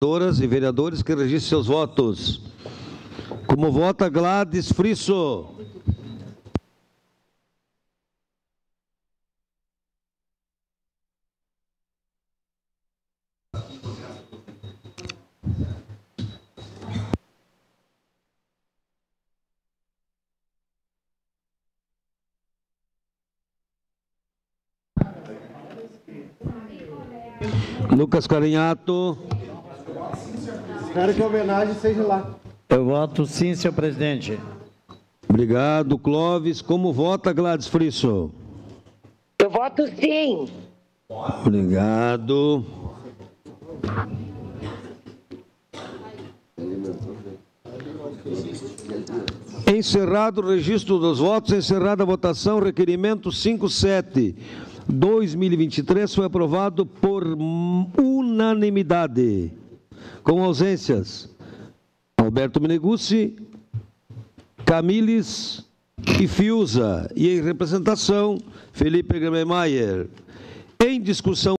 Vereadoras e vereadores que registrem seus votos. Como vota Gladys Frisso? Lucas Carinhato. Quero que a homenagem seja lá. Eu voto sim, senhor presidente. Obrigado, Clóvis. Como vota Gladys Frisso? Eu voto sim. Obrigado. Encerrado o registro dos votos, encerrada a votação, requerimento 57/2023 foi aprovado por unanimidade, com ausências: Alberto Meneguzzi, Camiles e Fiuza, e em representação, Felipe Gremeier. Em discussão